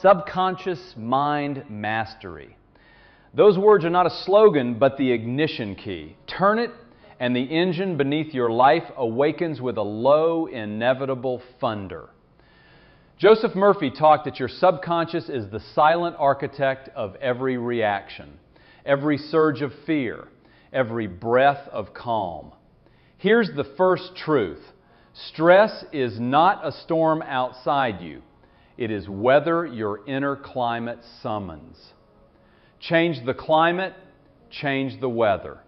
Subconscious mind mastery. Those words are not a slogan, but the ignition key. Turn it, and the engine beneath your life awakens with a low, inevitable thunder. Joseph Murphy taught that your subconscious is the silent architect of every reaction, every surge of fear, every breath of calm. Here's the first truth. Stress is not a storm outside you. It is weather your inner climate summons. Change the climate, change the weather.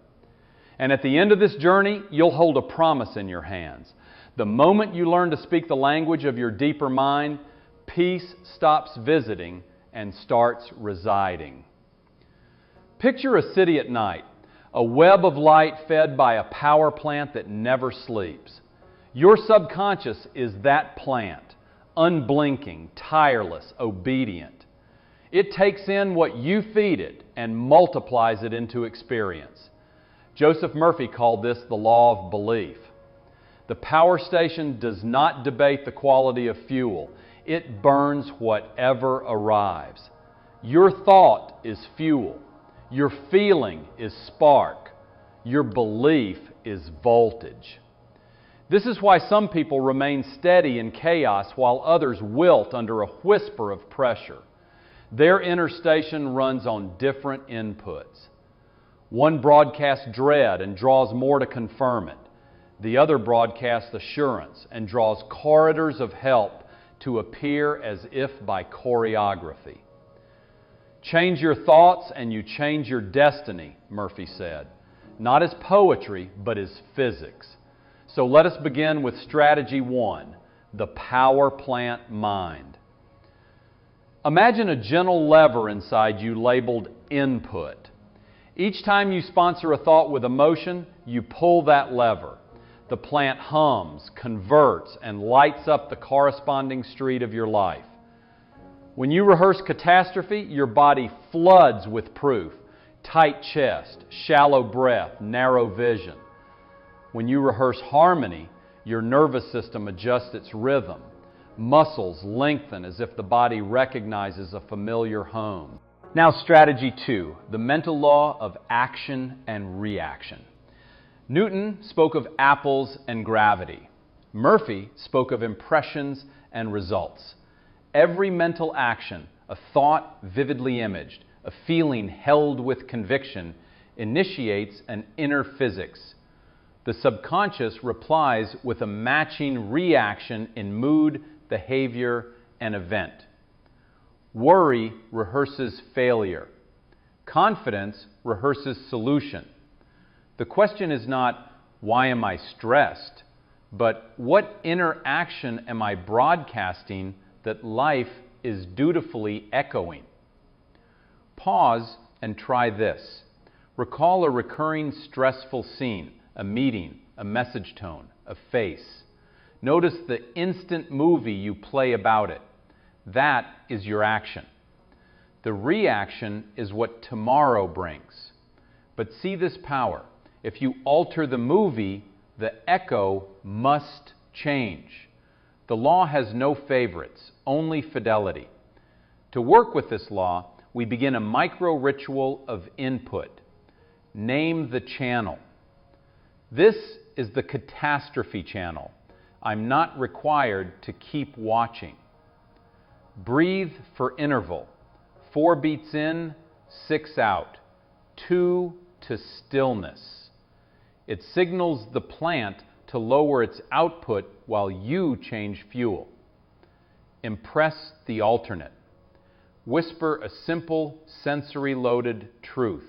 And at the end of this journey, you'll hold a promise in your hands. The moment you learn to speak the language of your deeper mind, peace stops visiting and starts residing. Picture a city at night, a web of light fed by a power plant that never sleeps. Your subconscious is that plant. Unblinking, tireless, obedient. It takes in what you feed it and multiplies it into experience. Joseph Murphy called this the law of belief. The power station does not debate the quality of fuel. It burns whatever arrives. Your thought is fuel. Your feeling is spark. Your belief is voltage. This is why some people remain steady in chaos while others wilt under a whisper of pressure. Their inner station runs on different inputs. One broadcasts dread and draws more to confirm it. The other broadcasts assurance and draws corridors of help to appear as if by choreography. Change your thoughts and you change your destiny, Murphy said. Not as poetry, but as physics. So let us begin with strategy 1, the power plant mind. Imagine a gentle lever inside you labeled input. Each time you sponsor a thought with emotion, you pull that lever. The plant hums, converts, and lights up the corresponding street of your life. When you rehearse catastrophe, your body floods with proof. Tight chest, shallow breath, narrow vision. When you rehearse harmony, your nervous system adjusts its rhythm. Muscles lengthen as if the body recognizes a familiar home. Now, strategy 2, the mental law of action and reaction. Newton spoke of apples and gravity. Murphy spoke of impressions and results. Every mental action, a thought vividly imaged, a feeling held with conviction, initiates an inner physics. The subconscious replies with a matching reaction in mood, behavior, and event. Worry rehearses failure. Confidence rehearses solution. The question is not, why am I stressed? But what inner action am I broadcasting that life is dutifully echoing? Pause and try this. Recall a recurring stressful scene. A meeting, a message tone, a face. Notice the instant movie you play about it. That is your action. The reaction is what tomorrow brings. But see this power. If you alter the movie, the echo must change. The law has no favorites, only fidelity. To work with this law, we begin a micro-ritual of input. Name the channel. This is the catastrophe channel. I'm not required to keep watching. Breathe for interval. 4 beats in, 6 out. 2 to stillness. It signals the plant to lower its output while you change fuel. Impress the alternate. Whisper a simple, sensory-loaded truth.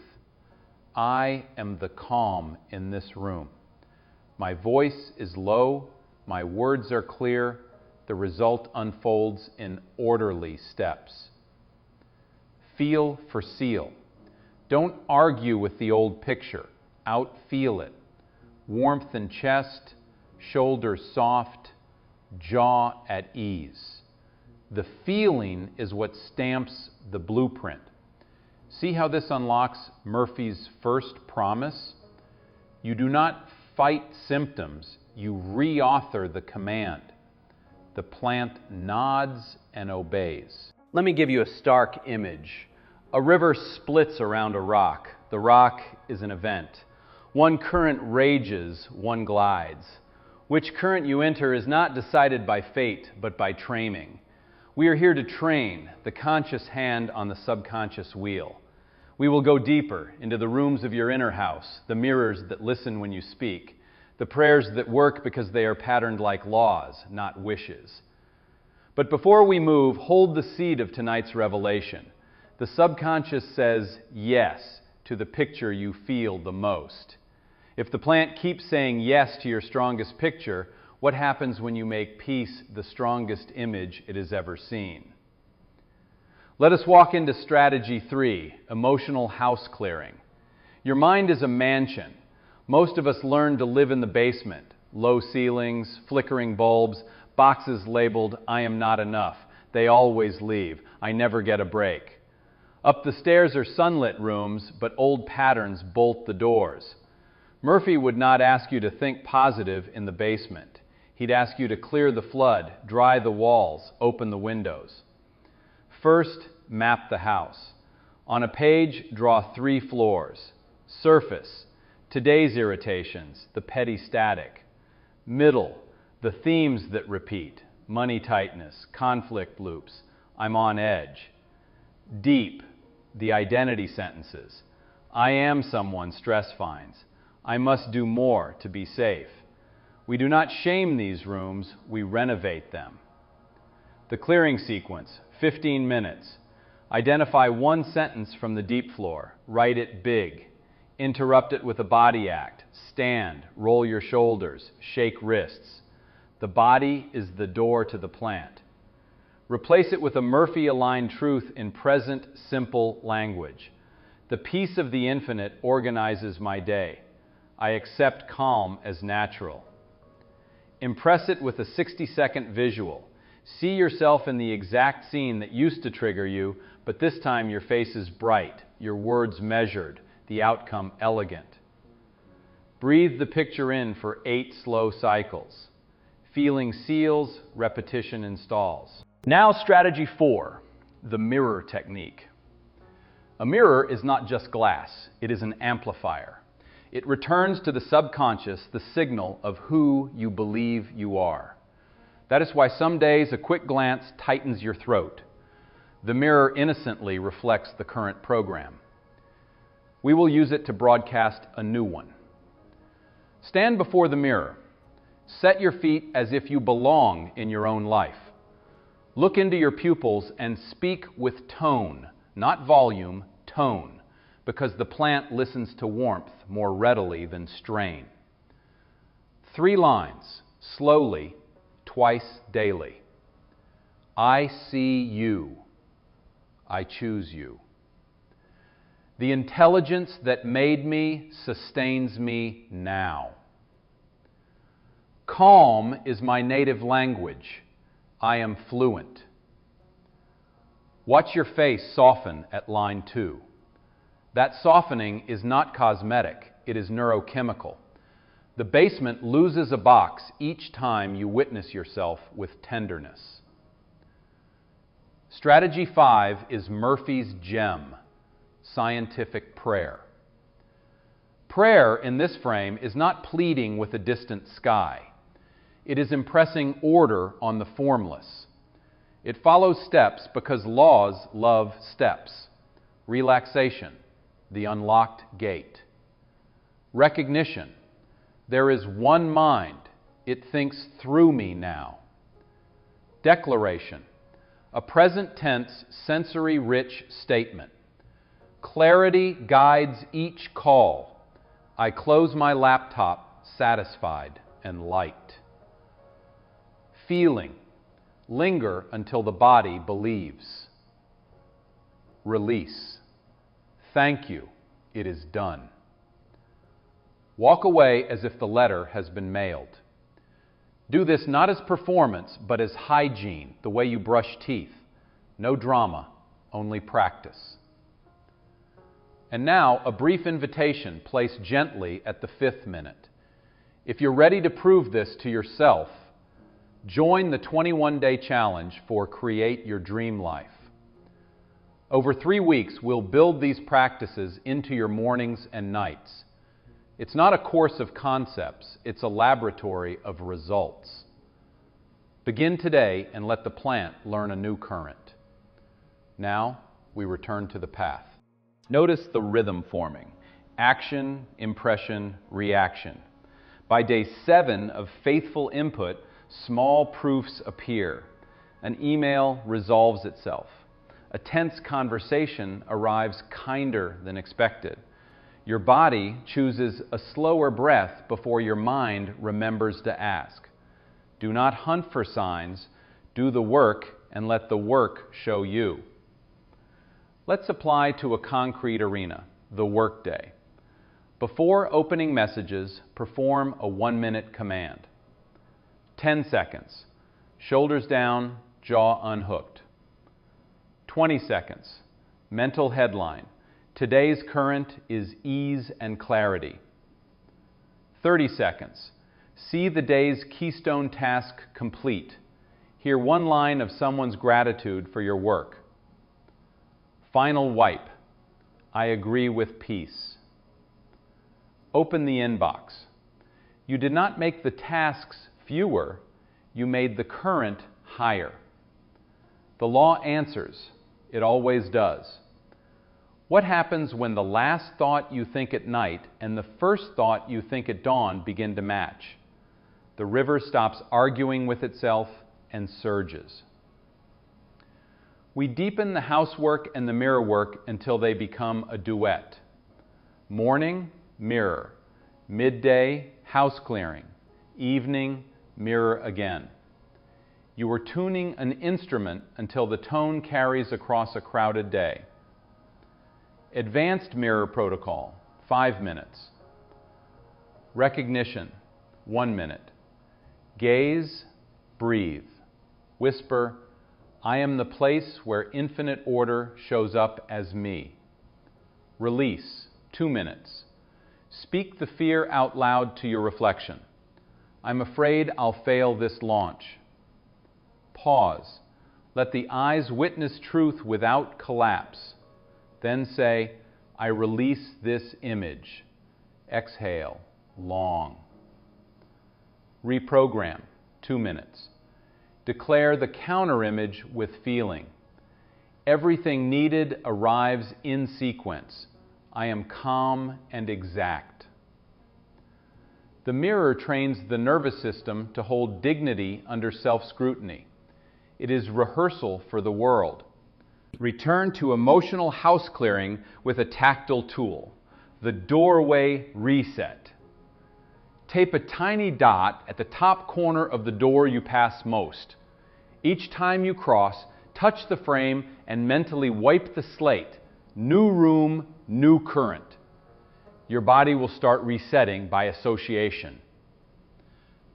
I am the calm in this room. My voice is low, my words are clear, the result unfolds in orderly steps. Feel for seal. Don't argue with the old picture, outfeel it. Warmth in chest, shoulders soft, jaw at ease. The feeling is what stamps the blueprint. See how this unlocks Murphy's first promise? You do not fight symptoms, you reauthor the command. The plant nods and obeys. Let me give you a stark image. A river splits around a rock. The rock is an event. One current rages, one glides. Which current you enter is not decided by fate, but by training. We are here to train the conscious hand on the subconscious wheel. We will go deeper into the rooms of your inner house, the mirrors that listen when you speak, the prayers that work because they are patterned like laws, not wishes. But before we move, hold the seed of tonight's revelation. The subconscious says yes to the picture you feel the most. If the plant keeps saying yes to your strongest picture, what happens when you make peace the strongest image it has ever seen? Let us walk into strategy 3, emotional house clearing. Your mind is a mansion. Most of us learn to live in the basement. Low ceilings, flickering bulbs, boxes labeled, "I am not enough." They always leave. I never get a break. Up the stairs are sunlit rooms, but old patterns bolt the doors. Murphy would not ask you to think positive in the basement. He'd ask you to clear the flood, dry the walls, open the windows. First, map the house. On a page, draw 3 floors. Surface, today's irritations, the petty static. Middle, the themes that repeat, money tightness, conflict loops, I'm on edge. Deep, the identity sentences. I am someone stress finds. I must do more to be safe. We do not shame these rooms, we renovate them. The clearing sequence, 15 minutes. Identify one sentence from the deep floor. Write it big. Interrupt it with a body act. Stand, roll your shoulders, shake wrists. The body is the door to the plant. Replace it with a Murphy-aligned truth in present, simple language. The peace of the infinite organizes my day. I accept calm as natural. Impress it with a 60-second visual. See yourself in the exact scene that used to trigger you, but this time your face is bright, your words measured, the outcome elegant. Breathe the picture in for 8 slow cycles. Feeling seals, repetition installs. Now strategy 4, the mirror technique. A mirror is not just glass, it is an amplifier. It returns to the subconscious the signal of who you believe you are. That is why some days a quick glance tightens your throat. The mirror innocently reflects the current program. We will use it to broadcast a new one. Stand before the mirror. Set your feet as if you belong in your own life. Look into your pupils and speak with tone, not volume, tone, because the plant listens to warmth more readily than strain. 3 lines, slowly, twice daily. I see you. I choose you. The intelligence that made me sustains me now. Calm is my native language. I am fluent. Watch your face soften at line 2. That softening is not cosmetic, it is neurochemical. The basement loses a box each time you witness yourself with tenderness. Strategy 5 is Murphy's gem, scientific prayer. Prayer in this frame is not pleading with a distant sky. It is impressing order on the formless. It follows steps because laws love steps. Relaxation, the unlocked gate. Recognition, there is one mind. It thinks through me now. Declaration, a present tense, sensory-rich statement. Clarity guides each call. I close my laptop, satisfied and light. Feeling, linger until the body believes. Release, thank you, it is done. Walk away as if the letter has been mailed. Do this not as performance, but as hygiene, the way you brush teeth. No drama, only practice. And now, a brief invitation placed gently at the 5th minute. If you're ready to prove this to yourself, join the 21-day challenge for Create Your Dream Life. Over 3 weeks, we'll build these practices into your mornings and nights. It's not a course of concepts, it's a laboratory of results. Begin today and let the plant learn a new current. Now, we return to the path. Notice the rhythm forming: action, impression, reaction. By day 7 of faithful input, small proofs appear. An email resolves itself. A tense conversation arrives kinder than expected. Your body chooses a slower breath before your mind remembers to ask. Do not hunt for signs. Do the work and let the work show you. Let's apply to a concrete arena, the workday. Before opening messages, perform a 1-minute command. 10 seconds. Shoulders down, jaw unhooked. 20 seconds. Mental headline. Today's current is ease and clarity. 30 seconds. See the day's keystone task complete. Hear one line of someone's gratitude for your work. Final wipe. I agree with peace. Open the inbox. You did not make the tasks fewer, you made the current higher. The law answers. It always does. What happens when the last thought you think at night and the first thought you think at dawn begin to match? The river stops arguing with itself and surges. We deepen the housework and the mirror work until they become a duet. Morning, mirror. Midday, house clearing. Evening, mirror again. You are tuning an instrument until the tone carries across a crowded day. Advanced mirror protocol, 5 minutes. Recognition, 1 minute. Gaze, breathe. Whisper, I am the place where infinite order shows up as me. Release, 2 minutes. Speak the fear out loud to your reflection. I'm afraid I'll fail this launch. Pause. Let the eyes witness truth without collapse. Then say, I release this image. Exhale, long. Reprogram, 2 minutes. Declare the counter image with feeling. Everything needed arrives in sequence. I am calm and exact. The mirror trains the nervous system to hold dignity under self-scrutiny. It is rehearsal for the world. Return to emotional house clearing with a tactile tool, the doorway reset. Tape a tiny dot at the top corner of the door you pass most. Each time you cross, touch the frame and mentally wipe the slate. New room, new current. Your body will start resetting by association.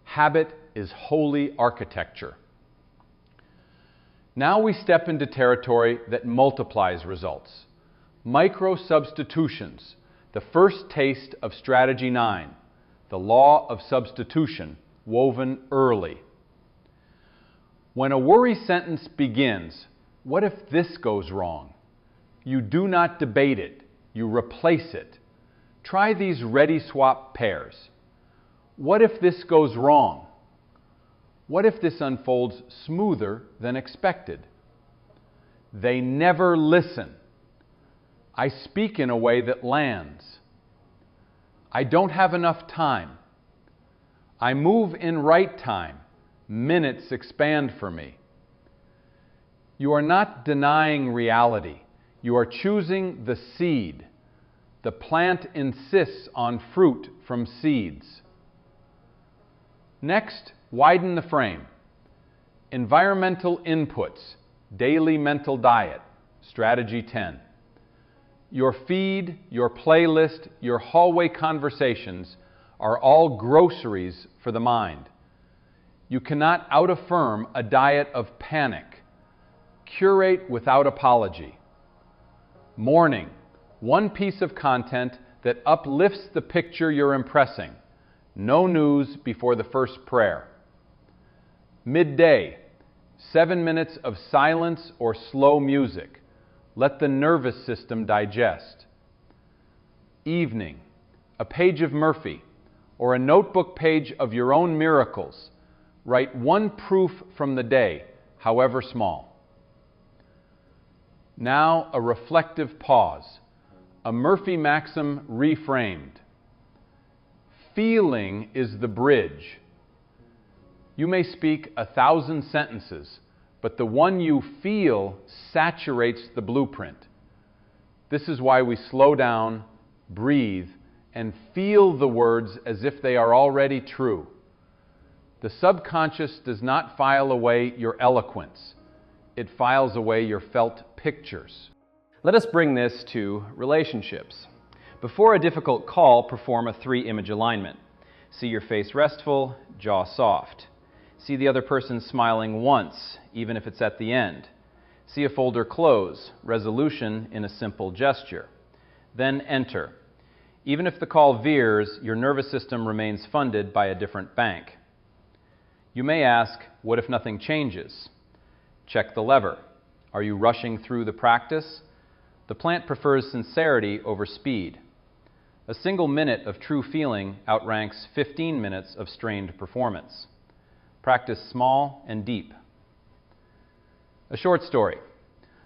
Habit is holy architecture. Now we step into territory that multiplies results. Micro-substitutions, the first taste of Strategy 9, the law of substitution, woven early. When a worry sentence begins, what if this goes wrong? You do not debate it, you replace it. Try these ready swap pairs. What if this goes wrong? What if this unfolds smoother than expected? They never listen. I speak in a way that lands. I don't have enough time. I move in right time. Minutes expand for me. You are not denying reality. You are choosing the seed. The plant insists on fruit from seeds. Next, widen the frame. Environmental inputs, daily mental diet, Strategy 10. Your feed, your playlist, your hallway conversations are all groceries for the mind. You cannot out-affirm a diet of panic. Curate without apology. Morning, one piece of content that uplifts the picture you're impressing. No news before the first prayer. Midday, 7 minutes of silence or slow music. Let the nervous system digest. Evening, a page of Murphy, or a notebook page of your own miracles. Write one proof from the day, however small. Now, a reflective pause, a Murphy maxim reframed. Feeling is the bridge. You may speak 1,000 sentences, but the one you feel saturates the blueprint. This is why we slow down, breathe, and feel the words as if they are already true. The subconscious does not file away your eloquence. It files away your felt pictures. Let us bring this to relationships. Before a difficult call, perform a 3-image alignment. See your face restful, jaw soft. See the other person smiling once, even if it's at the end. See a folder close, resolution in a simple gesture. Then enter. Even if the call veers, your nervous system remains funded by a different bank. You may ask, what if nothing changes? Check the lever. Are you rushing through the practice? The plant prefers sincerity over speed. A single minute of true feeling outranks 15 minutes of strained performance. Practice small and deep. A short story.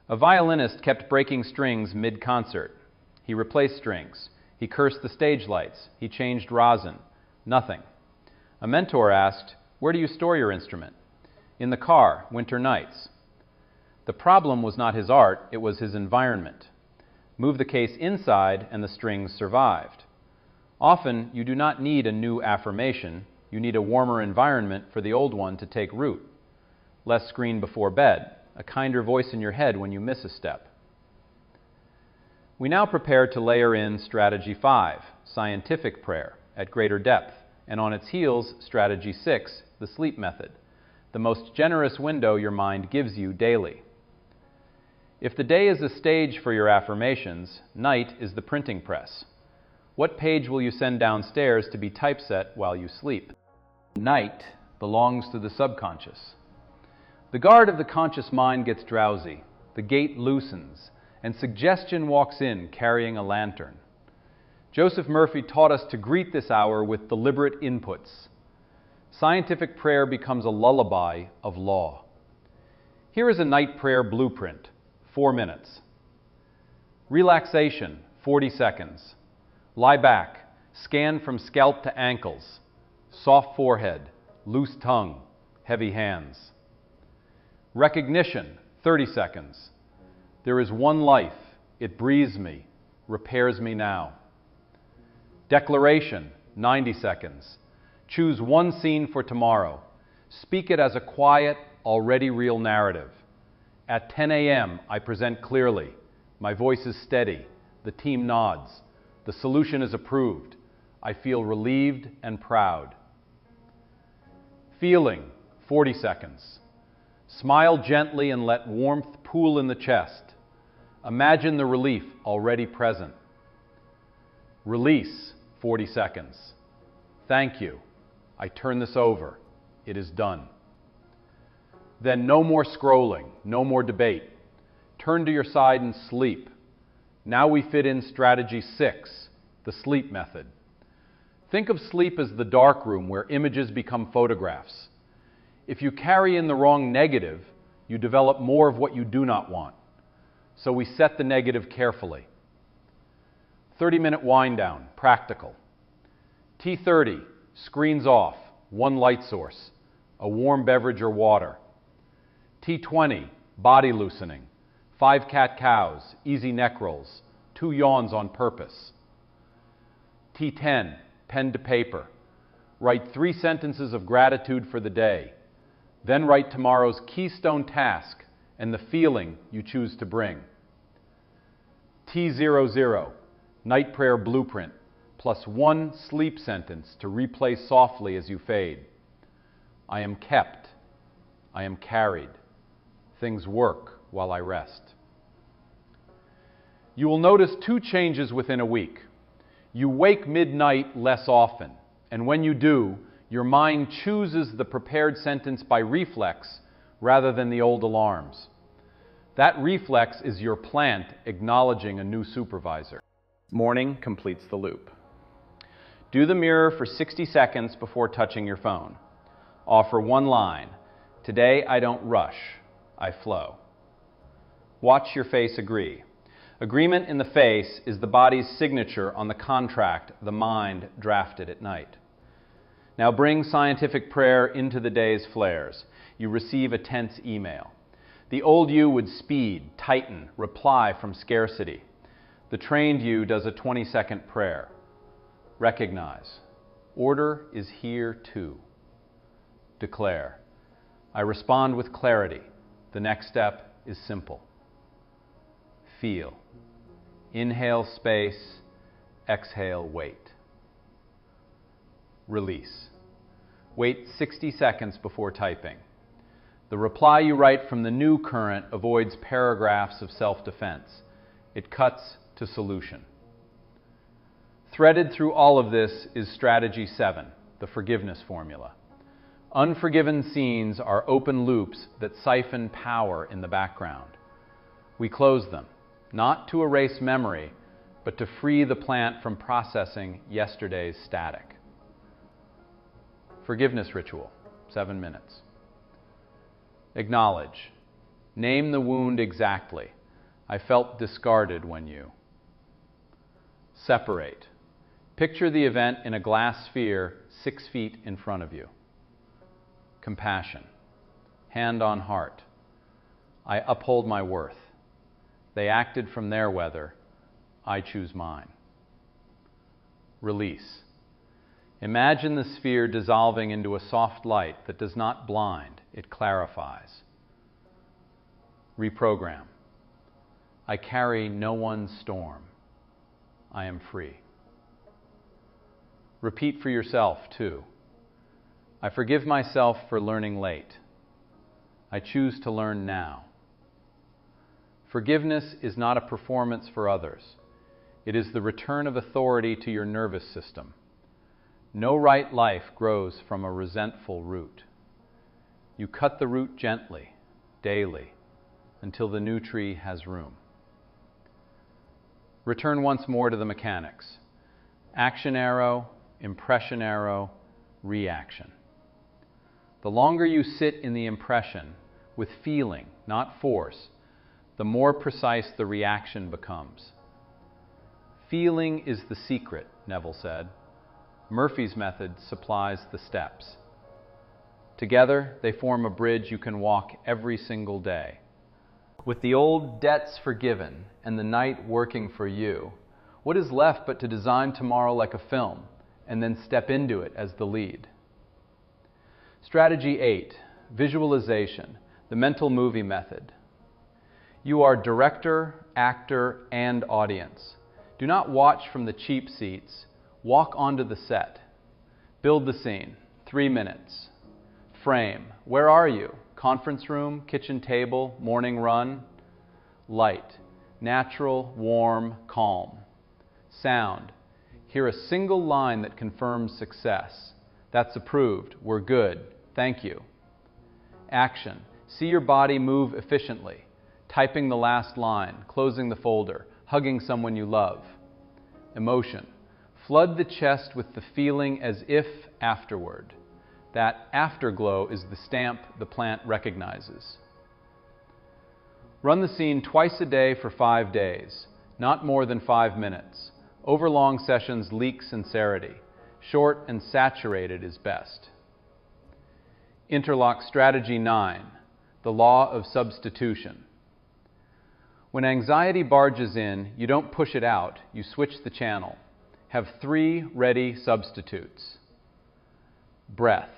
A violinist kept breaking strings mid-concert. He replaced strings. He cursed the stage lights. He changed rosin. Nothing. A mentor asked, "Where do you store your instrument?" "In the car, winter nights." The problem was not his art, it was his environment. Move the case inside and the strings survived. Often, you do not need a new affirmation. You need a warmer environment for the old one to take root. Less screen before bed, a kinder voice in your head when you miss a step. We now prepare to layer in Strategy 5, scientific prayer, at greater depth, and on its heels, Strategy 6, the sleep method, the most generous window your mind gives you daily. If the day is a stage for your affirmations, night is the printing press. What page will you send downstairs to be typeset while you sleep? Night belongs to the subconscious. The guard of the conscious mind gets drowsy, the gate loosens, and suggestion walks in carrying a lantern. Joseph Murphy taught us to greet this hour with deliberate inputs. Scientific prayer becomes a lullaby of law. Here is a night prayer blueprint, 4 minutes. Relaxation, 40 seconds. Lie back, scan from scalp to ankles. Soft forehead, loose tongue, heavy hands. Recognition, 30 seconds. There is one life, it breathes me, repairs me now. Declaration, 90 seconds. Choose one scene for tomorrow. Speak it as a quiet, already real narrative. At 10 a.m., I present clearly. My voice is steady. The team nods. The solution is approved. I feel relieved and proud. Feeling, 40 seconds. Smile gently and let warmth pool in the chest. Imagine the relief already present. Release, 40 seconds. Thank you. I turn this over. It is done. Then no more scrolling, no more debate. Turn to your side and sleep. Now we fit in Strategy 6, the sleep method. Think of sleep as the dark room where images become photographs. If you carry in the wrong negative, you develop more of what you do not want. So we set the negative carefully. 30-minute wind down, practical. T30, screens off, one light source, a warm beverage or water. T20, body loosening, 5 cat-cows, easy neck rolls, 2 yawns on purpose. T10, pen to paper. Write 3 sentences of gratitude for the day. Then write tomorrow's keystone task and the feeling you choose to bring. T00, night prayer blueprint, plus 1 sleep sentence to replay softly as you fade. I am kept. I am carried. Things work while I rest. You will notice 2 changes within a week. You wake midnight less often, and when you do, your mind chooses the prepared sentence by reflex rather than the old alarms. That reflex is your plant acknowledging a new supervisor. Morning completes the loop. Do the mirror for 60 seconds before touching your phone. Offer one line. Today I don't rush, I flow. Watch your face agree. Agreement in the face is the body's signature on the contract the mind drafted at night. Now bring scientific prayer into the day's flares. You receive a tense email. The old you would speed, tighten, reply from scarcity. The trained you does a 20-second prayer. Recognize. Order is here too. Declare. I respond with clarity. The next step is simple. Feel. Inhale space, exhale wait. Release. Wait 60 seconds before typing. The reply you write from the new current avoids paragraphs of self-defense. It cuts to solution. Threaded through all of this is strategy 7, the forgiveness formula. Unforgiven scenes are open loops that siphon power in the background. We close them, not to erase memory, but to free the plant from processing yesterday's static. Forgiveness ritual, 7 minutes. Acknowledge. Name the wound exactly. I felt discarded when you. Separate. Picture the event in a glass sphere 6 feet in front of you. Compassion. Hand on heart. I uphold my worth. They acted from their weather. I choose mine. Release. Imagine the sphere dissolving into a soft light that does not blind, it clarifies. Reprogram. I carry no one's storm. I am free. Repeat for yourself, too. I forgive myself for learning late. I choose to learn now. Forgiveness is not a performance for others. It is the return of authority to your nervous system. No right life grows from a resentful root. You cut the root gently, daily, until the new tree has room. Return once more to the mechanics. Action arrow, impression arrow, reaction. The longer you sit in the impression, with feeling, not force, the more precise the reaction becomes. Feeling is the secret, Neville said. Murphy's method supplies the steps. Together, they form a bridge you can walk every single day. With the old debts forgiven and the night working for you, what is left but to design tomorrow like a film and then step into it as the lead? Strategy 8, visualization, the mental movie method. You are director, actor, and audience. Do not watch from the cheap seats. Walk onto the set. Build the scene. 3 minutes. Frame. Where are you? Conference room, kitchen table, morning run. Light. Natural, warm, calm. Sound. Hear a single line that confirms success. That's approved. We're good. Thank you. Action. See your body move efficiently. Typing the last line, closing the folder, hugging someone you love. Emotion. Flood the chest with the feeling as if afterward. That afterglow is the stamp the plant recognizes. Run the scene twice a day for 5 days, not more than 5 minutes. Overlong sessions leak sincerity. Short and saturated is best. Interlock strategy 9, the law of substitution. When anxiety barges in, you don't push it out, you switch the channel. Have 3 ready substitutes. Breath,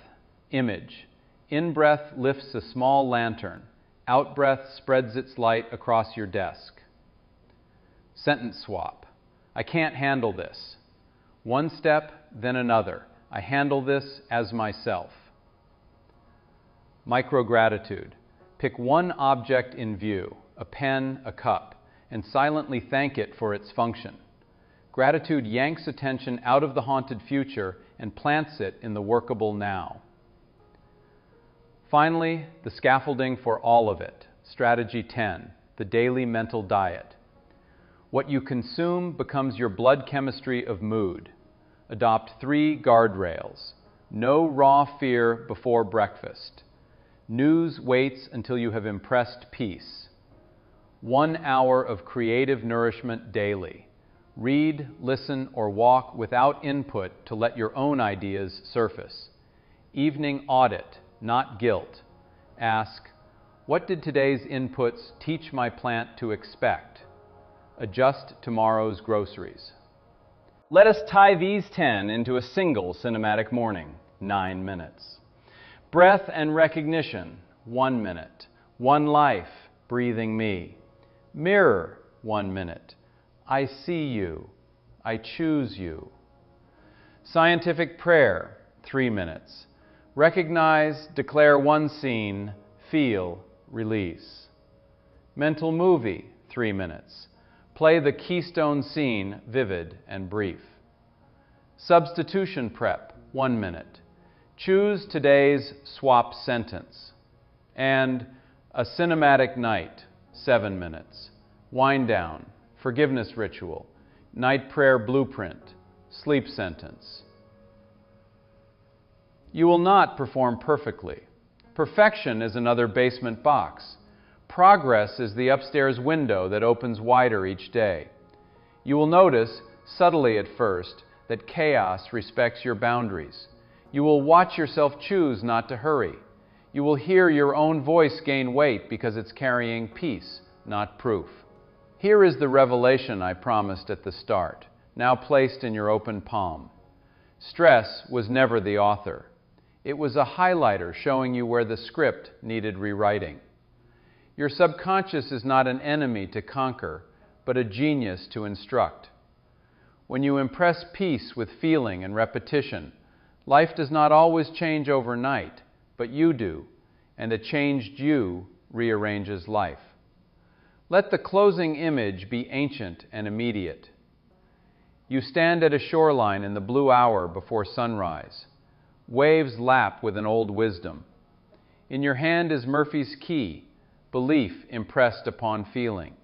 image. In-breath lifts a small lantern. Out-breath spreads its light across your desk. Sentence swap. I can't handle this. One step, then another. I handle this as myself. Micro-gratitude. Pick one object in view, a pen, a cup, and silently thank it for its function. Gratitude yanks attention out of the haunted future and plants it in the workable now. Finally, the scaffolding for all of it. Strategy 10, the daily mental diet. What you consume becomes your blood chemistry of mood. Adopt 3 guardrails. No raw fear before breakfast. News waits until you have impressed peace. 1 hour of creative nourishment daily. Read, listen, or walk without input to let your own ideas surface. Evening audit, not guilt. Ask, what did today's inputs teach my plant to expect? Adjust tomorrow's groceries. Let us tie these 10 into a single cinematic morning, 9 minutes. Breath and recognition, 1 minute. One life, breathing me. Mirror, 1 minute. I see you. I choose you. Scientific prayer, 3 minutes. Recognize, declare one scene, feel, release. Mental movie, 3 minutes. Play the keystone scene, vivid and brief. Substitution prep, 1 minute. Choose today's swap sentence. And a cinematic night, 7 minutes. Wind down, forgiveness ritual, night prayer blueprint, sleep sentence. You will not perform perfectly. Perfection is another basement box. Progress is the upstairs window that opens wider each day. You will notice, subtly at first, that chaos respects your boundaries. You will watch yourself choose not to hurry. You will hear your own voice gain weight because it's carrying peace, not proof. Here is the revelation I promised at the start, now placed in your open palm. Stress was never the author. It was a highlighter showing you where the script needed rewriting. Your subconscious is not an enemy to conquer, but a genius to instruct. When you impress peace with feeling and repetition, life does not always change overnight, but you do, and a changed you rearranges life. Let the closing image be ancient and immediate. You stand at a shoreline in the blue hour before sunrise. Waves lap with an old wisdom. In your hand is Murphy's key, belief impressed upon feeling.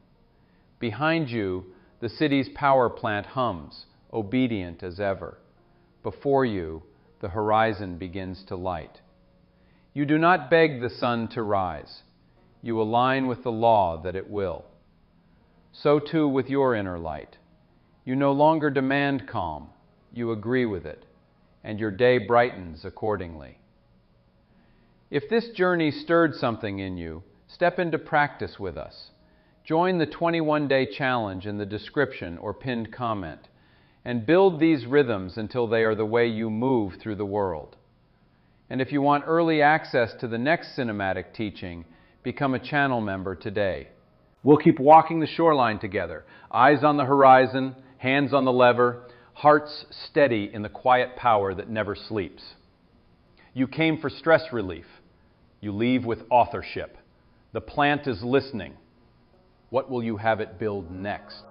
Behind you, the city's power plant hums, obedient as ever. Before you, the horizon begins to light. You do not beg the sun to rise. You align with the law that it will. So too with your inner light. You no longer demand calm, you agree with it, and your day brightens accordingly. If this journey stirred something in you, step into practice with us. Join the 21-day challenge in the description or pinned comment, and build these rhythms until they are the way you move through the world. And if you want early access to the next cinematic teaching, become a channel member today. We'll keep walking the shoreline together, eyes on the horizon, hands on the lever, hearts steady in the quiet power that never sleeps. You came for stress relief. You leave with authorship. The plant is listening. What will you have it build next?